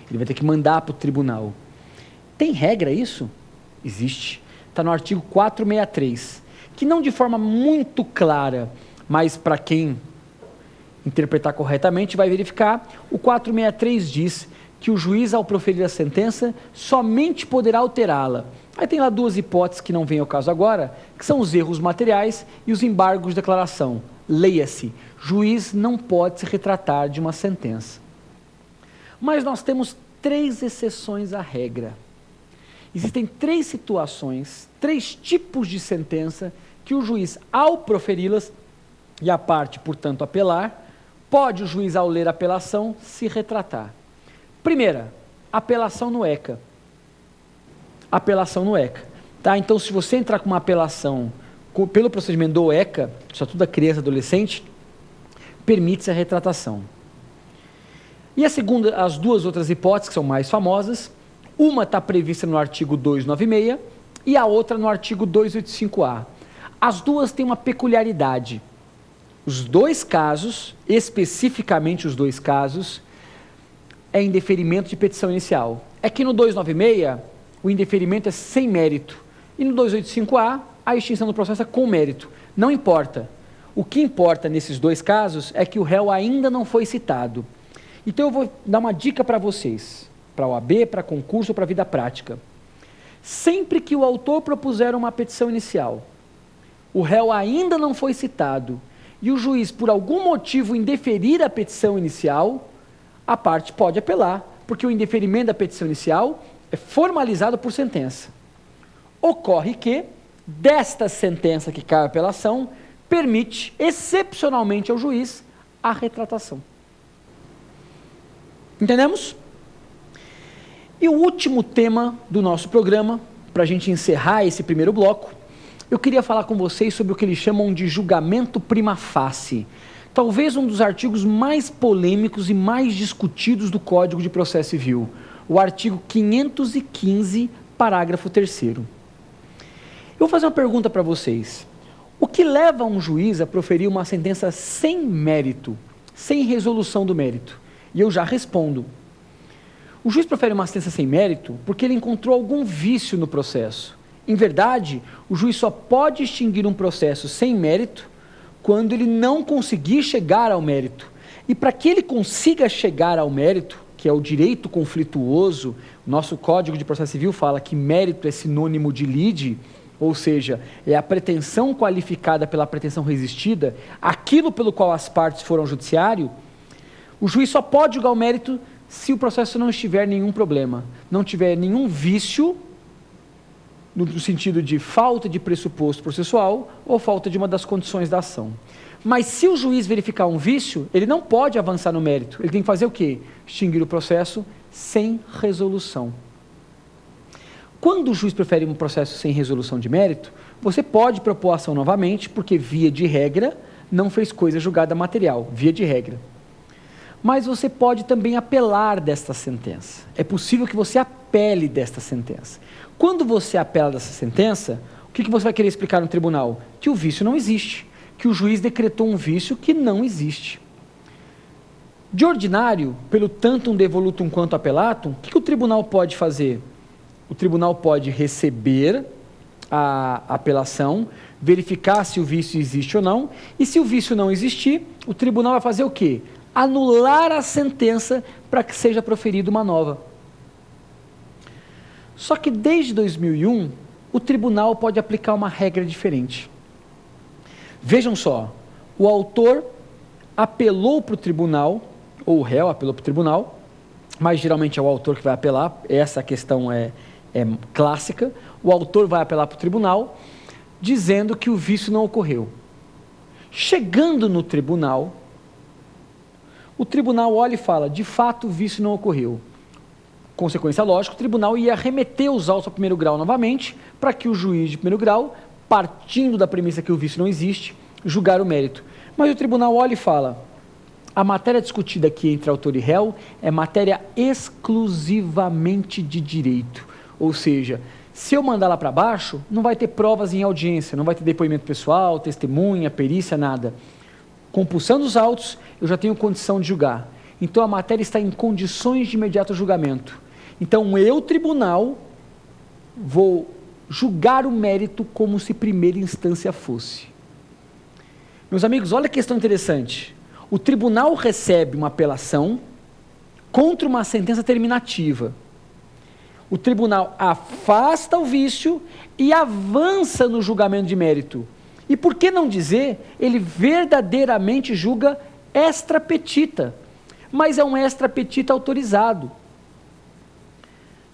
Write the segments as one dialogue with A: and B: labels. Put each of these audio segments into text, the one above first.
A: Ele vai ter que mandar para o tribunal. Tem regra isso? Existe. Está no artigo 463, que não de forma muito clara, mas para quem interpretar corretamente vai verificar, o 463 diz que o juiz, ao proferir a sentença, somente poderá alterá-la. Aí tem lá duas hipóteses que não vêm ao caso agora, que são os erros materiais e os embargos de declaração. Leia-se, juiz não pode se retratar de uma sentença. Mas nós temos 3 exceções à regra. Existem 3 situações, 3 tipos de sentença que o juiz, ao proferi-las, e a parte, portanto, apelar, pode o juiz, ao ler a apelação, se retratar. Primeira, apelação no ECA. Apelação no ECA. Tá? Então, se você entrar com uma apelação pelo procedimento do ECA, Estatuto da Criança e Adolescente, permite-se a retratação. E a segunda, as duas outras hipóteses, que são mais famosas, uma está prevista no artigo 296 e a outra no artigo 285-A. As duas têm uma peculiaridade. Os 2 casos, especificamente os 2 casos, é indeferimento de petição inicial. É que no 296, o indeferimento é sem mérito. E no 285-A, a extinção do processo é com mérito. Não importa. O que importa nesses 2 casos é que o réu ainda não foi citado. Então eu vou dar uma dica para vocês, para a OAB, para concurso ou para a vida prática. Sempre que o autor propuser uma petição inicial, o réu ainda não foi citado e o juiz, por algum motivo, indeferir a petição inicial, a parte pode apelar, porque o indeferimento da petição inicial é formalizado por sentença. Ocorre que, desta sentença que cai a apelação, permite, excepcionalmente ao juiz, a retratação. Entendemos? E o último tema do nosso programa, para a gente encerrar esse primeiro bloco, eu queria falar com vocês sobre o que eles chamam de julgamento prima facie. Talvez um dos artigos mais polêmicos e mais discutidos do Código de Processo Civil, o artigo 515, parágrafo 3º. Eu vou fazer uma pergunta para vocês. O que leva um juiz a proferir uma sentença sem mérito, sem resolução do mérito? E eu já respondo. O juiz profere uma sentença sem mérito porque ele encontrou algum vício no processo. Em verdade, o juiz só pode extinguir um processo sem mérito quando ele não conseguir chegar ao mérito. E para que ele consiga chegar ao mérito, que é o direito conflituoso, nosso Código de Processo Civil fala que mérito é sinônimo de lide, ou seja, é a pretensão qualificada pela pretensão resistida, aquilo pelo qual as partes foram ao judiciário. O juiz só pode julgar o mérito se o processo não estiver nenhum problema, não tiver nenhum vício, no sentido de falta de pressuposto processual ou falta de uma das condições da ação. Mas se o juiz verificar um vício, ele não pode avançar no mérito. Ele tem que fazer o quê? Extinguir o processo sem resolução. Quando o juiz prefere um processo sem resolução de mérito, você pode propor a ação novamente, porque via de regra não fez coisa julgada material, via de regra. Mas você pode também apelar desta sentença. É possível que você apele desta sentença. Quando você apela dessa sentença, o que você vai querer explicar no tribunal? Que o vício não existe, que o juiz decretou um vício que não existe. De ordinário, pelo tantum devolutum quanto apelatum, o que o tribunal pode fazer? O tribunal pode receber a apelação, verificar se o vício existe ou não, e se o vício não existir, o tribunal vai fazer o quê? Anular a sentença para que seja proferida uma nova. Só que desde 2001, o tribunal pode aplicar uma regra diferente. Vejam só, o autor apelou para o tribunal, ou o réu apelou para o tribunal, mas geralmente é o autor que vai apelar, essa questão é clássica, o autor vai apelar para o tribunal, dizendo que o vício não ocorreu. Chegando no tribunal, o tribunal olha e fala, de fato o vício não ocorreu. Consequência lógica, o tribunal ia remeter os autos ao primeiro grau novamente, para que o juiz de primeiro grau, partindo da premissa que o vício não existe, julgar o mérito. Mas o tribunal olha e fala, a matéria discutida aqui entre autor e réu é matéria exclusivamente de direito. Ou seja, se eu mandar lá para baixo, não vai ter provas em audiência, não vai ter depoimento pessoal, testemunha, perícia, nada. Compulsando os autos, eu já tenho condição de julgar. Então a matéria está em condições de imediato julgamento. Então eu, tribunal, vou julgar o mérito como se primeira instância fosse. Meus amigos, olha que questão interessante. O tribunal recebe uma apelação contra uma sentença terminativa. O tribunal afasta o vício e avança no julgamento de mérito. E por que não dizer, ele verdadeiramente julga extra petita, mas é um extra petita autorizado.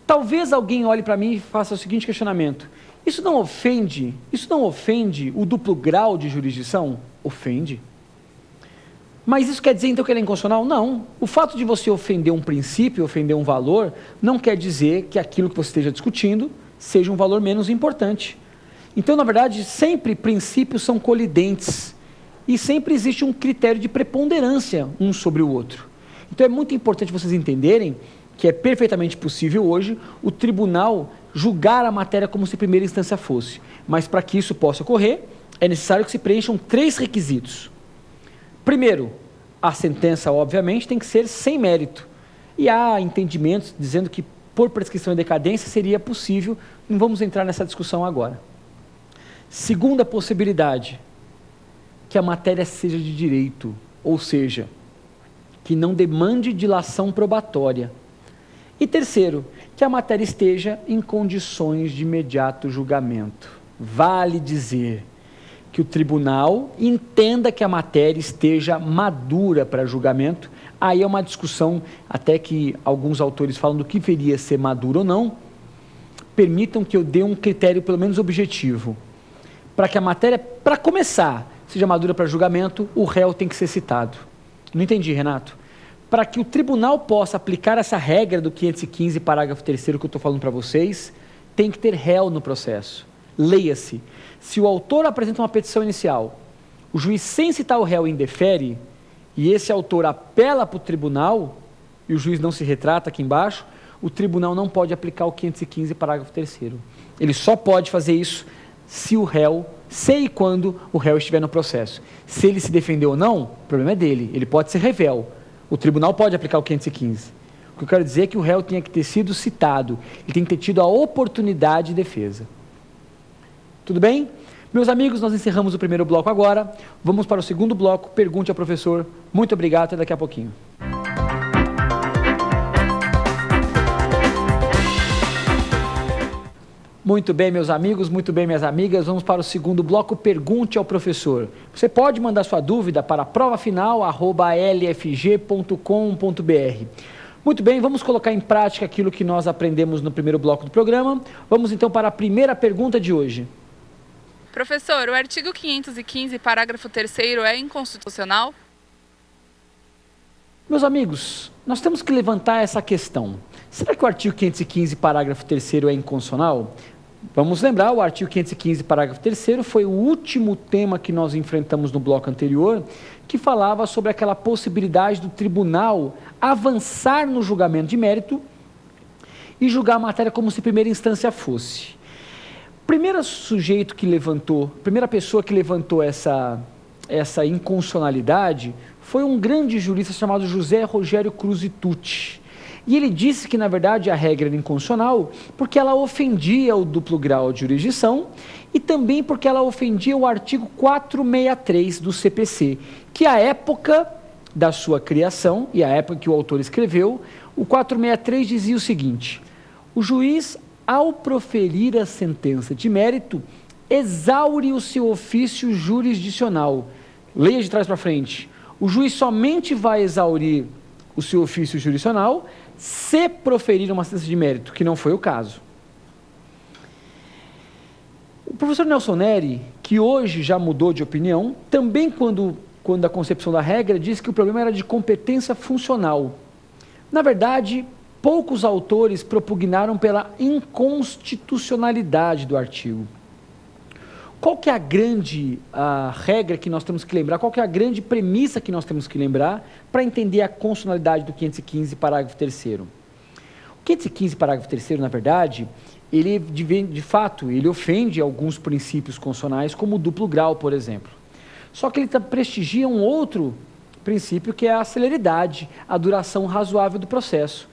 A: Talvez alguém olhe para mim e faça o seguinte questionamento: isso não ofende o duplo grau de jurisdição? Ofende. Mas isso quer dizer então que ele é inconstitucional? Não. O fato de você ofender um princípio, ofender um valor, não quer dizer que aquilo que você esteja discutindo seja um valor menos importante. Então, na verdade, sempre princípios são colidentes e sempre existe um critério de preponderância um sobre o outro. Então é muito importante vocês entenderem que é perfeitamente possível hoje o tribunal julgar a matéria como se primeira instância fosse. Mas para que isso possa ocorrer, é necessário que se preencham 3 requisitos. Primeiro, a sentença, obviamente, tem que ser sem mérito. E há entendimentos dizendo que por prescrição e decadência seria possível, não vamos entrar nessa discussão agora. Segunda possibilidade, que a matéria seja de direito, ou seja, que não demande dilação probatória. E terceiro, que a matéria esteja em condições de imediato julgamento. Vale dizer que o tribunal entenda que a matéria esteja madura para julgamento. Aí é uma discussão, até que alguns autores falam do que deveria ser maduro ou não. Permitam que eu dê um critério pelo menos objetivo. Para que a matéria, para começar, seja madura para julgamento, o réu tem que ser citado. Não entendi, Renato? Para que o tribunal possa aplicar essa regra do 515, parágrafo 3º que eu estou falando para vocês, tem que ter réu no processo. Leia-se. Se o autor apresenta uma petição inicial, o juiz, sem citar o réu, indefere, e esse autor apela para o tribunal, e o juiz não se retrata aqui embaixo, o tribunal não pode aplicar o 515, parágrafo 3º. Ele só pode fazer isso se o réu, se e quando o réu estiver no processo. Se ele se defendeu ou não, o problema é dele, ele pode ser revel. O tribunal pode aplicar o 515. O que eu quero dizer é que o réu tinha que ter sido citado, ele tem que ter tido a oportunidade de defesa. Tudo bem? Meus amigos, nós encerramos o primeiro bloco agora. Vamos para o segundo bloco. Pergunte ao professor. Muito obrigado, até daqui a pouquinho. Muito bem, meus amigos, muito bem, minhas amigas. Vamos para o segundo bloco. Pergunte ao professor. Você pode mandar sua dúvida para provafinal@lfg.com.br. Muito bem, vamos colocar em prática aquilo que nós aprendemos no primeiro bloco do programa. Vamos então para a primeira pergunta de hoje.
B: Professor, o artigo 515, parágrafo 3º é inconstitucional?
A: Meus amigos, nós temos que levantar essa questão. Será que o artigo 515, parágrafo 3º é inconstitucional? Vamos lembrar, o artigo 515, parágrafo 3º foi o último tema que nós enfrentamos no bloco anterior, que falava sobre aquela possibilidade do tribunal avançar no julgamento de mérito e julgar a matéria como se primeira instância fosse. Primeira pessoa que levantou essa inconstitucionalidade foi um grande jurista chamado José Rogério Cruz e Tucci. E ele disse que, na verdade, a regra era inconstitucional porque ela ofendia o duplo grau de jurisdição e também porque ela ofendia o artigo 463 do CPC, que à época da sua criação e à época que o autor escreveu, o 463 dizia o seguinte: o juiz, ao proferir a sentença de mérito, exaure o seu ofício jurisdicional. Leia de trás para frente. O juiz somente vai exaurir o seu ofício jurisdicional se proferir uma sentença de mérito, que não foi o caso. O professor Nelson Neri, que hoje já mudou de opinião, também quando a concepção da regra, disse que o problema era de competência funcional. Na verdade, poucos autores propugnaram pela inconstitucionalidade do artigo. Qual que é a grande regra que nós temos que lembrar? Qual que é a grande premissa que nós temos que lembrar para entender a constitucionalidade do 515, parágrafo 3º? O 515, parágrafo 3º, na verdade, ele, de fato, ele ofende alguns princípios constitucionais, como o duplo grau, por exemplo. Só que ele prestigia um outro princípio que é a celeridade, a duração razoável do processo.